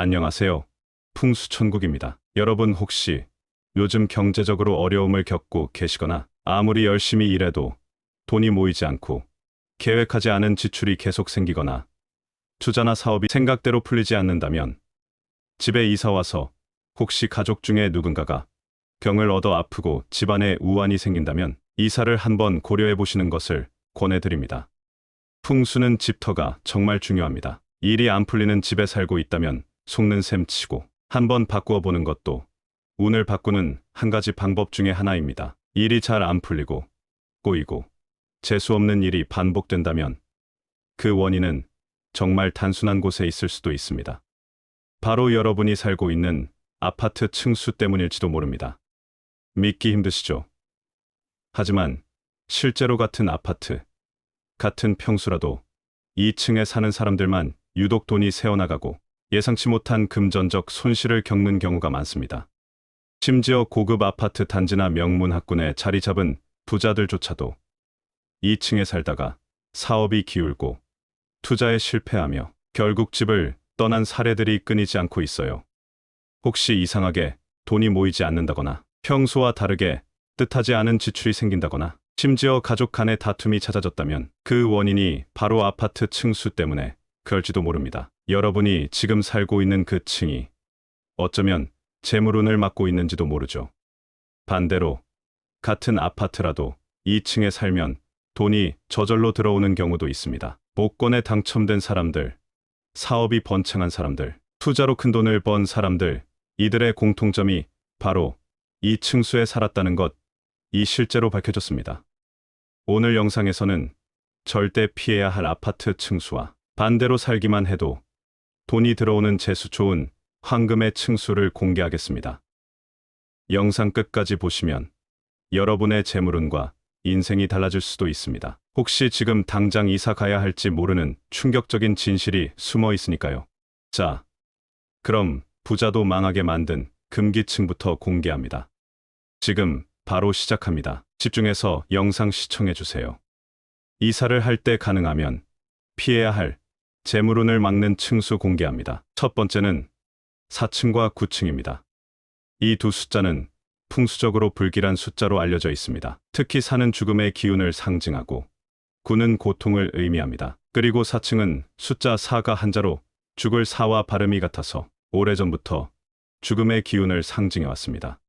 안녕하세요. 풍수천국입니다. 여러분 혹시 요즘 경제적으로 어려움을 겪고 계시거나 아무리 열심히 일해도 돈이 모이지 않고 계획하지 않은 지출이 계속 생기거나 투자나 사업이 생각대로 풀리지 않는다면 집에 이사 와서 혹시 가족 중에 누군가가 병을 얻어 아프고 집안에 우환이 생긴다면 이사를 한번 고려해 보시는 것을 권해드립니다. 풍수는 집터가 정말 중요합니다. 일이 안 풀리는 집에 살고 있다면 속는 셈 치고 한번 바꾸어 보는 것도 운을 바꾸는 한 가지 방법 중에 하나입니다. 일이 잘 안 풀리고 꼬이고 재수 없는 일이 반복된다면 그 원인은 정말 단순한 곳에 있을 수도 있습니다. 바로 여러분이 살고 있는 아파트 층수 때문일지도 모릅니다. 믿기 힘드시죠? 하지만 실제로 같은 아파트, 같은 평수라도 2층에 사는 사람들만 유독 돈이 새어나가고 예상치 못한 금전적 손실을 겪는 경우가 많습니다. 심지어 고급 아파트 단지나 명문 학군에 자리 잡은 부자들조차도 2층에 살다가 사업이 기울고 투자에 실패하며 결국 집을 떠난 사례들이 끊이지 않고 있어요. 혹시 이상하게 돈이 모이지 않는다거나 평소와 다르게 뜻하지 않은 지출이 생긴다거나 심지어 가족 간의 다툼이 잦아졌다면 그 원인이 바로 아파트 층수 때문에 그럴지도 모릅니다. 여러분이 지금 살고 있는 그 층이 어쩌면 재물운을 막고 있는지도 모르죠. 반대로 같은 아파트라도 2층에 살면 돈이 저절로 들어오는 경우도 있습니다. 복권에 당첨된 사람들, 사업이 번창한 사람들, 투자로 큰 돈을 번 사람들, 이들의 공통점이 바로 이 층수에 살았다는 것, 이 실제로 밝혀졌습니다. 오늘 영상에서는 절대 피해야 할 아파트 층수와 반대로 살기만 해도 돈이 들어오는 재수 좋은 황금의 층수를 공개하겠습니다. 영상 끝까지 보시면 여러분의 재물운과 인생이 달라질 수도 있습니다. 혹시 지금 당장 이사 가야 할지 모르는 충격적인 진실이 숨어 있으니까요. 자, 그럼 부자도 망하게 만든 금기층부터 공개합니다. 지금 바로 시작합니다. 집중해서 영상 시청해 주세요. 이사를 할 때 가능하면 피해야 할 재물운을 막는 층수 공개합니다. 첫 번째는 4층과 9층입니다. 이 두 숫자는 풍수적으로 불길한 숫자로 알려져 있습니다. 특히 4는 죽음의 기운을 상징하고 9는 고통을 의미합니다. 그리고 4층은 숫자 4가 한자로 죽을 사와 발음이 같아서 오래전부터 죽음의 기운을 상징해 왔습니다.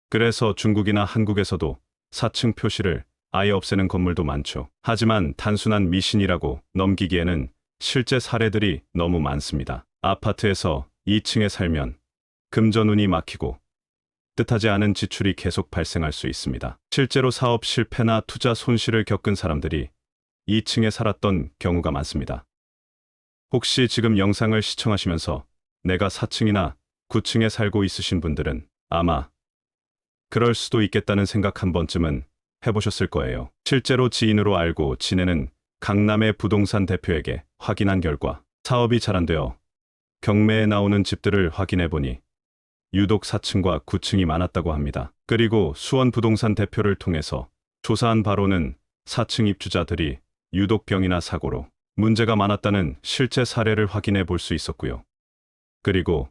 그래서 중국이나 한국에서도 4층 표시를 아예 없애는 건물도 많죠. 하지만 단순한 미신이라고 넘기기에는 실제 사례들이 너무 많습니다. 아파트에서 2층에 살면 금전운이 막히고 뜻하지 않은 지출이 계속 발생할 수 있습니다. 실제로 사업 실패나 투자 손실을 겪은 사람들이 2층에 살았던 경우가 많습니다. 혹시 지금 영상을 시청하시면서 내가 4층이나 9층에 살고 있으신 분들은 아마 그럴 수도 있겠다는 생각 한 번쯤은 해보셨을 거예요. 실제로 지인으로 알고 지내는 강남의 부동산 대표에게 확인한 결과 사업이 잘 안 되어 경매에 나오는 집들을 확인해 보니 유독 4층과 9층이 많았다고 합니다. 그리고 수원 부동산 대표를 통해서 조사한 바로는 4층 입주자들이 유독 병이나 사고로 문제가 많았다는 실제 사례를 확인해 볼 수 있었고요. 그리고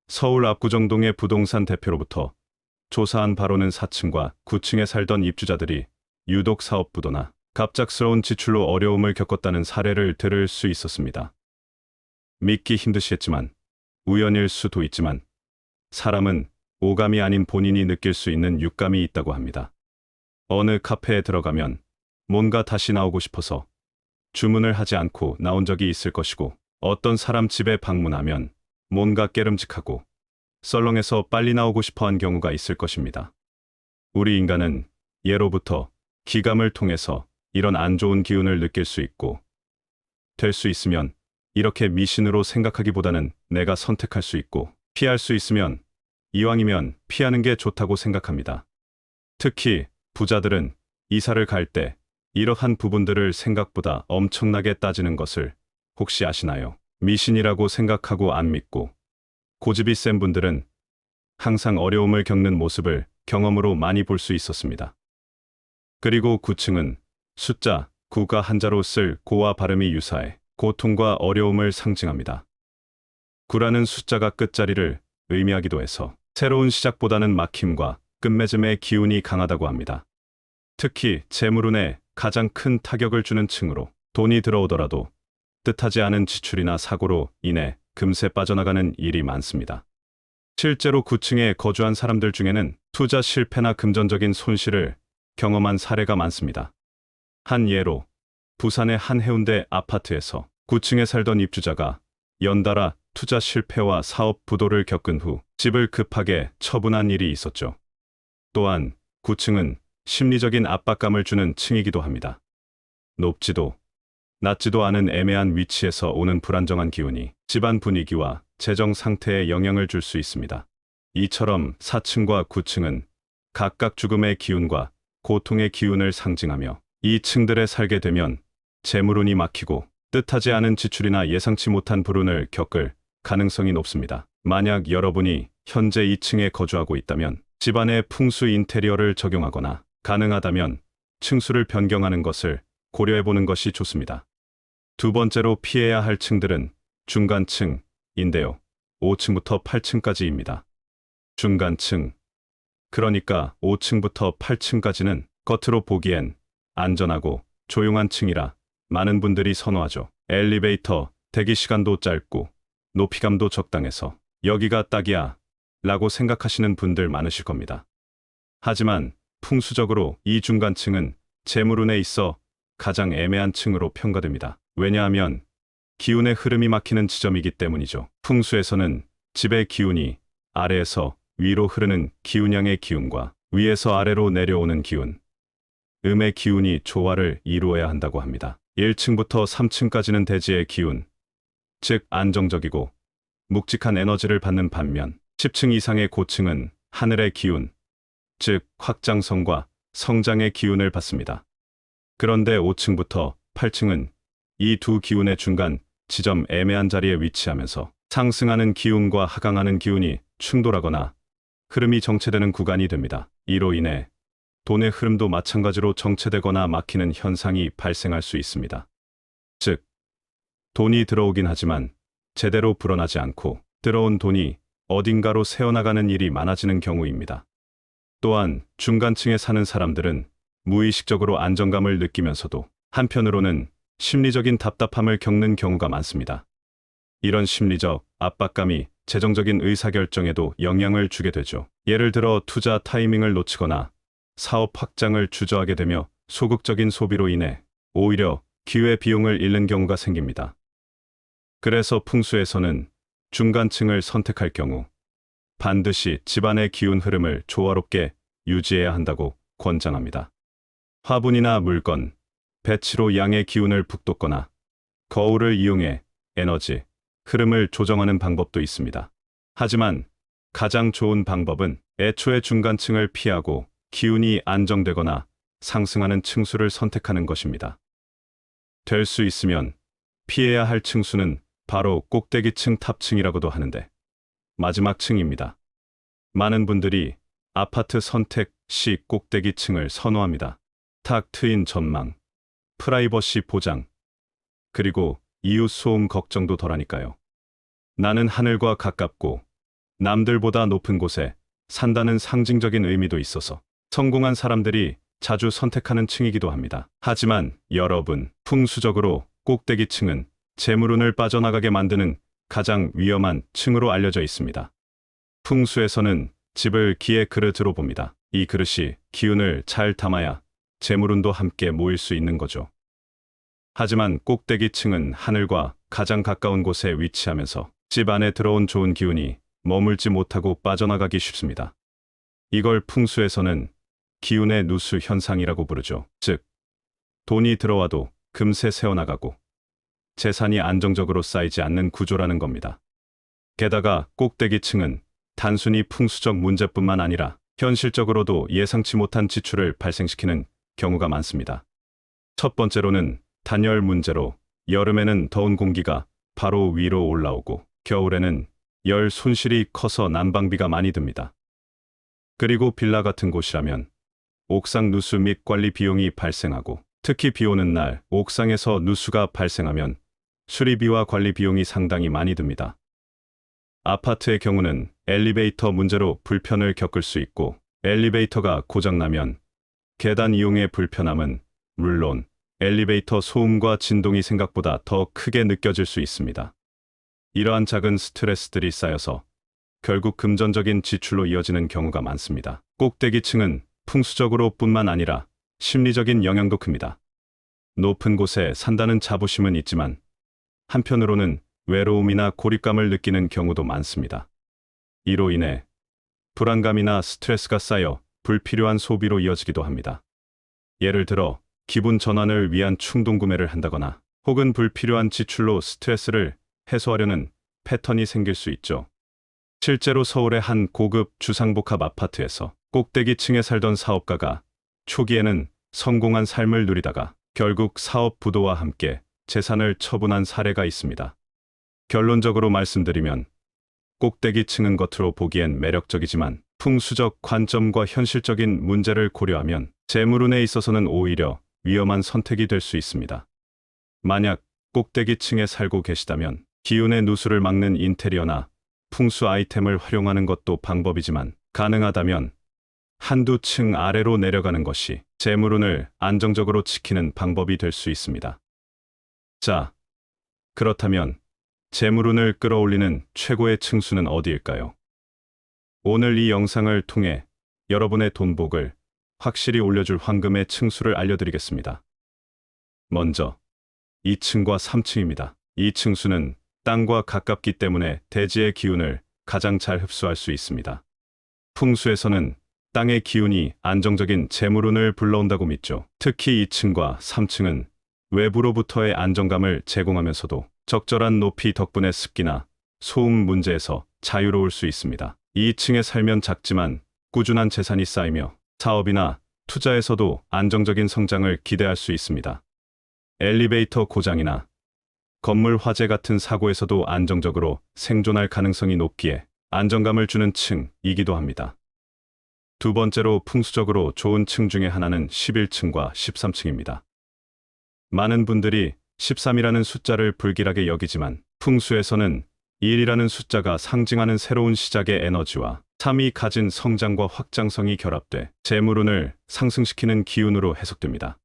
서울 압구정동의 부동산 대표로부터 조사한 바로는 4층과 9층에 살던 입주자들이 유독 사업 부도나 갑작스러운 지출로 어려움을 겪었다는 사례를 들을 수 있었습니다. 믿기 힘드시겠지만 우연일 수도 있지만 사람은 오감이 아닌 본인이 느낄 수 있는 육감이 있다고 합니다. 어느 카페에 들어가면 뭔가 다시 나오고 싶어서 주문을 하지 않고 나온 적이 있을 것이고 어떤 사람 집에 방문하면 뭔가 깨름직하고 썰렁해서 빨리 나오고 싶어한 경우가 있을 것입니다. 우리 인간은 예로부터 기감을 통해서 이런 안 좋은 기운을 느낄 수 있고 될 수 있으면 이렇게 미신으로 생각하기보다는 내가 선택할 수 있고 피할 수 있으면 이왕이면 피하는 게 좋다고 생각합니다. 특히 부자들은 이사를 갈 때 이러한 부분들을 생각보다 엄청나게 따지는 것을 혹시 아시나요? 미신이라고 생각하고 안 믿고 고집이 센 분들은 항상 어려움을 겪는 모습을 경험으로 많이 볼 수 있었습니다. 그리고 9층은 숫자 9가 한자로 쓸 고와 발음이 유사해 고통과 어려움을 상징합니다. 9라는 숫자가 끝자리를 의미하기도 해서 새로운 시작보다는 막힘과 끝맺음의 기운이 강하다고 합니다. 특히 재물운에 가장 큰 타격을 주는 층으로 돈이 들어오더라도 뜻하지 않은 지출이나 사고로 인해 금세 빠져나가는 일이 많습니다. 실제로 9층에 거주한 사람들 중에는 투자 실패나 금전적인 손실을 경험한 사례가 많습니다. 한 예로 부산의 한 해운대 아파트에서 9층에 살던 입주자가 연달아 투자 실패와 사업 부도를 겪은 후 집을 급하게 처분한 일이 있었죠. 또한 9층은 심리적인 압박감을 주는 층이기도 합니다. 높지도 낮지도 않은 애매한 위치에서 오는 불안정한 기운이 집안 분위기와 재정 상태에 영향을 줄 수 있습니다. 이처럼 4층과 9층은 각각 죽음의 기운과 고통의 기운을 상징하며 이 층들에 살게 되면 재물운이 막히고 뜻하지 않은 지출이나 예상치 못한 불운을 겪을 가능성이 높습니다. 만약 여러분이 현재 2층에 거주하고 있다면 집안의 풍수 인테리어를 적용하거나 가능하다면 층수를 변경하는 것을 고려해보는 것이 좋습니다. 두 번째로 피해야 할 층들은 중간층인데요. 5층부터 8층까지입니다. 중간층, 그러니까 5층부터 8층까지는 겉으로 보기엔 안전하고 조용한 층이라 많은 분들이 선호하죠. 엘리베이터 대기 시간도 짧고 높이감도 적당해서 여기가 딱이야 라고 생각하시는 분들 많으실 겁니다. 하지만 풍수적으로 이 중간층은 재물운에 있어 가장 애매한 층으로 평가됩니다. 왜냐하면 기운의 흐름이 막히는 지점이기 때문이죠. 풍수에서는 집의 기운이 아래에서 위로 흐르는 기운양의 기운과 위에서 아래로 내려오는 기운, 음의 기운이 조화를 이루어야 한다고 합니다. 1층부터 3층까지는 대지의 기운, 즉 안정적이고 묵직한 에너지를 받는 반면 10층 이상의 고층은 하늘의 기운, 즉 확장성과 성장의 기운을 받습니다. 그런데 5층부터 8층은 이 두 기운의 중간 지점 애매한 자리에 위치하면서 상승하는 기운과 하강하는 기운이 충돌하거나 흐름이 정체되는 구간이 됩니다. 이로 인해 돈의 흐름도 마찬가지로 정체되거나 막히는 현상이 발생할 수 있습니다. 즉, 돈이 들어오긴 하지만 제대로 불어나지 않고 들어온 돈이 어딘가로 새어나가는 일이 많아지는 경우입니다. 또한 중간층에 사는 사람들은 무의식적으로 안정감을 느끼면서도 한편으로는 심리적인 답답함을 겪는 경우가 많습니다. 이런 심리적 압박감이 재정적인 의사결정에도 영향을 주게 되죠. 예를 들어 투자 타이밍을 놓치거나 사업 확장을 주저하게 되며 소극적인 소비로 인해 오히려 기회 비용을 잃는 경우가 생깁니다. 그래서 풍수에서는 중간층을 선택할 경우 반드시 집안의 기운 흐름을 조화롭게 유지해야 한다고 권장합니다. 화분이나 물건, 배치로 양의 기운을 북돋거나 거울을 이용해 에너지, 흐름을 조정하는 방법도 있습니다. 하지만 가장 좋은 방법은 애초에 중간층을 피하고 기운이 안정되거나 상승하는 층수를 선택하는 것입니다. 될 수 있으면 피해야 할 층수는 바로 꼭대기층 탑층이라고도 하는데 마지막 층입니다. 많은 분들이 아파트 선택 시 꼭대기층을 선호합니다. 탁 트인 전망, 프라이버시 보장, 그리고 이웃 소음 걱정도 덜하니까요. 나는 하늘과 가깝고 남들보다 높은 곳에 산다는 상징적인 의미도 있어서 성공한 사람들이 자주 선택하는 층이기도 합니다. 하지만 여러분, 풍수적으로 꼭대기층은 재물운을 빠져나가게 만드는 가장 위험한 층으로 알려져 있습니다. 풍수에서는 집을 기의 그릇으로 봅니다. 이 그릇이 기운을 잘 담아야 재물운도 함께 모일 수 있는 거죠. 하지만 꼭대기층은 하늘과 가장 가까운 곳에 위치하면서 집 안에 들어온 좋은 기운이 머물지 못하고 빠져나가기 쉽습니다. 이걸 풍수에서는 기운의 누수 현상이라고 부르죠. 즉, 돈이 들어와도 금세 새어나가고 재산이 안정적으로 쌓이지 않는 구조라는 겁니다. 게다가 꼭대기층은 단순히 풍수적 문제뿐만 아니라 현실적으로도 예상치 못한 지출을 발생시키는 경우가 많습니다. 첫 번째로는 단열 문제로 여름에는 더운 공기가 바로 위로 올라오고 겨울에는 열 손실이 커서 난방비가 많이 듭니다. 그리고 빌라 같은 곳이라면 옥상 누수 및 관리 비용이 발생하고 특히 비 오는 날 옥상에서 누수가 발생하면 수리비와 관리 비용이 상당히 많이 듭니다. 아파트의 경우는 엘리베이터 문제로 불편을 겪을 수 있고, 엘리베이터가 고장나면 계단 이용의 불편함은 물론 엘리베이터 소음과 진동이 생각보다 더 크게 느껴질 수 있습니다. 이러한 작은 스트레스들이 쌓여서 결국 금전적인 지출로 이어지는 경우가 많습니다. 꼭대기층은 풍수적으로 뿐만 아니라 심리적인 영향도 큽니다. 높은 곳에 산다는 자부심은 있지만 한편으로는 외로움이나 고립감을 느끼는 경우도 많습니다. 이로 인해 불안감이나 스트레스가 쌓여 불필요한 소비로 이어지기도 합니다. 예를 들어 기분 전환을 위한 충동 구매를 한다거나 혹은 불필요한 지출로 스트레스를 해소하려는 패턴이 생길 수 있죠. 실제로 서울의 한 고급 주상복합 아파트에서 꼭대기층에 살던 사업가가 초기에는 성공한 삶을 누리다가 결국 사업 부도와 함께 재산을 처분한 사례가 있습니다. 결론적으로 말씀드리면 꼭대기층은 겉으로 보기엔 매력적이지만 풍수적 관점과 현실적인 문제를 고려하면 재물운에 있어서는 오히려 위험한 선택이 될 수 있습니다. 만약 꼭대기층에 살고 계시다면 기운의 누수를 막는 인테리어나 풍수 아이템을 활용하는 것도 방법이지만 가능하다면 한두 층 아래로 내려가는 것이 재물운을 안정적으로 지키는 방법이 될 수 있습니다. 자, 그렇다면 재물운을 끌어올리는 최고의 층수는 어디일까요? 오늘 이 영상을 통해 여러분의 돈복을 확실히 올려줄 황금의 층수를 알려드리겠습니다. 먼저 2층과 3층입니다. 이 층수는 땅과 가깝기 때문에 대지의 기운을 가장 잘 흡수할 수 있습니다. 풍수에서는 땅의 기운이 안정적인 재물운을 불러온다고 믿죠. 특히 2층과 3층은 외부로부터의 안정감을 제공하면서도 적절한 높이 덕분에 습기나 소음 문제에서 자유로울 수 있습니다. 2층에 살면 작지만 꾸준한 재산이 쌓이며 사업이나 투자에서도 안정적인 성장을 기대할 수 있습니다. 엘리베이터 고장이나 건물 화재 같은 사고에서도 안정적으로 생존할 가능성이 높기에 안정감을 주는 층이기도 합니다. 두 번째로 풍수적으로 좋은 층 중에 하나는 11층과 13층입니다. 많은 분들이 13이라는 숫자를 불길하게 여기지만 풍수에서는 1이라는 숫자가 상징하는 새로운 시작의 에너지와 3이 가진 성장과 확장성이 결합돼 재물운을 상승시키는 기운으로 해석됩니다.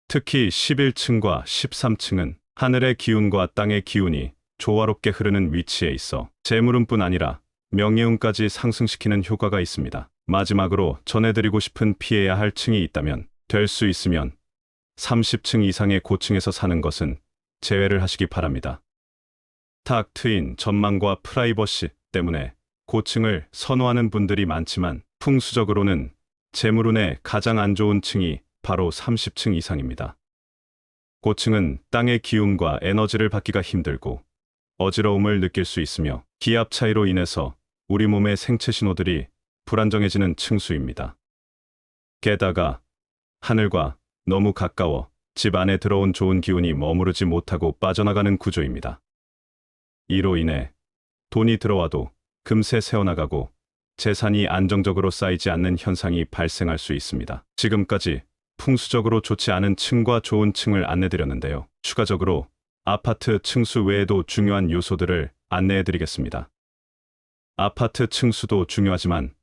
특히 11층과 13층은 하늘의 기운과 땅의 기운이 조화롭게 흐르는 위치에 있어 재물운뿐 아니라 명예운까지 상승시키는 효과가 있습니다. 마지막으로 전해드리고 싶은 피해야 할 층이 있다면 될 수 있으면 30층 이상의 고층에서 사는 것은 제외를 하시기 바랍니다. 탁 트인 전망과 프라이버시 때문에 고층을 선호하는 분들이 많지만 풍수적으로는 재물운에 가장 안 좋은 층이 바로 30층 이상입니다. 고층은 땅의 기운과 에너지를 받기가 힘들고 어지러움을 느낄 수 있으며 기압 차이로 인해서 우리 몸의 생체 신호들이 불안정해지는 층수입니다. 게다가 하늘과 너무 가까워 집 안에 들어온 좋은 기운이 머무르지 못하고 빠져나가는 구조입니다. 이로 인해 돈이 들어와도 금세 새어나가고 재산이 안정적으로 쌓이지 않는 현상이 발생할 수 있습니다. 지금까지 풍수적으로 좋지 않은 층과 좋은 층을 안내드렸는데요. 추가적으로 아파트 층수 외에도 중요한 요소들을 안내해드리겠습니다. 아파트 층수도 중요하지만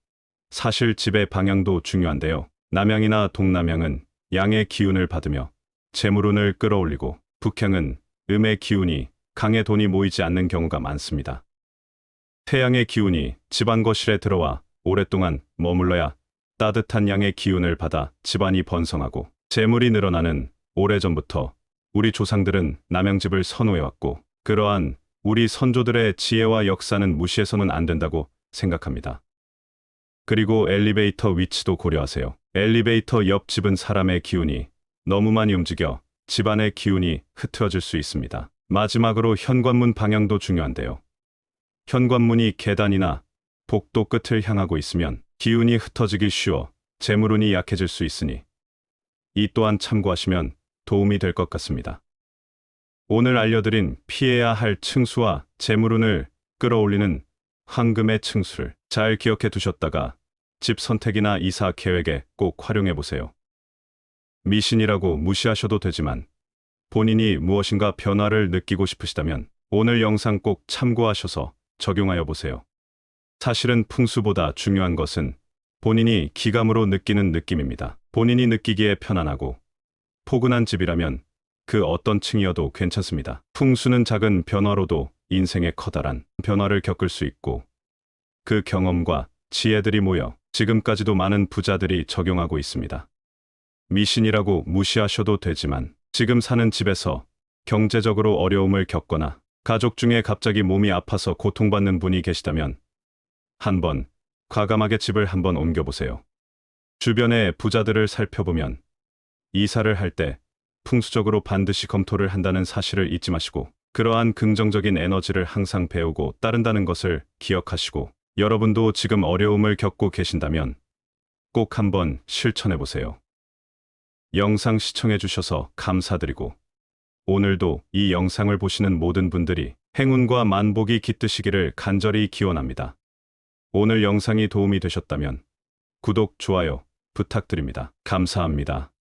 사실 집의 방향도 중요한데요. 남향이나 동남향은 양의 기운을 받으며 재물운을 끌어올리고 북향은 음의 기운이 강해 돈이 모이지 않는 경우가 많습니다. 태양의 기운이 집안 거실에 들어와 오랫동안 머물러야 따뜻한 양의 기운을 받아 집안이 번성하고 재물이 늘어나는 오래전부터 우리 조상들은 남양집을 선호해왔고 그러한 우리 선조들의 지혜와 역사는 무시해서는 안 된다고 생각합니다. 그리고 엘리베이터 위치도 고려하세요. 엘리베이터 옆 집은 사람의 기운이 너무 많이 움직여 집안의 기운이 흐트러질 수 있습니다. 마지막으로 현관문 방향도 중요한데요. 현관문이 계단이나 복도 끝을 향하고 있으면 기운이 흩어지기 쉬워 재물운이 약해질 수 있으니 이 또한 참고하시면 도움이 될 것 같습니다. 오늘 알려드린 피해야 할 층수와 재물운을 끌어올리는 황금의 층수를 잘 기억해 두셨다가 집 선택이나 이사 계획에 꼭 활용해 보세요. 미신이라고 무시하셔도 되지만 본인이 무엇인가 변화를 느끼고 싶으시다면 오늘 영상 꼭 참고하셔서 적용하여 보세요. 사실은 풍수보다 중요한 것은 본인이 기감으로 느끼는 느낌입니다. 본인이 느끼기에 편안하고 포근한 집이라면 그 어떤 층이어도 괜찮습니다. 풍수는 작은 변화로도 인생의 커다란 변화를 겪을 수 있고 그 경험과 지혜들이 모여 지금까지도 많은 부자들이 적용하고 있습니다. 미신이라고 무시하셔도 되지만 지금 사는 집에서 경제적으로 어려움을 겪거나 가족 중에 갑자기 몸이 아파서 고통받는 분이 계시다면 한번 과감하게 집을 한번 옮겨보세요. 주변의 부자들을 살펴보면 이사를 할 때 풍수적으로 반드시 검토를 한다는 사실을 잊지 마시고 그러한 긍정적인 에너지를 항상 배우고 따른다는 것을 기억하시고 여러분도 지금 어려움을 겪고 계신다면 꼭 한번 실천해 보세요. 영상 시청해 주셔서 감사드리고 오늘도 이 영상을 보시는 모든 분들이 행운과 만복이 깃드시기를 간절히 기원합니다. 오늘 영상이 도움이 되셨다면 구독, 좋아요 부탁드립니다. 감사합니다.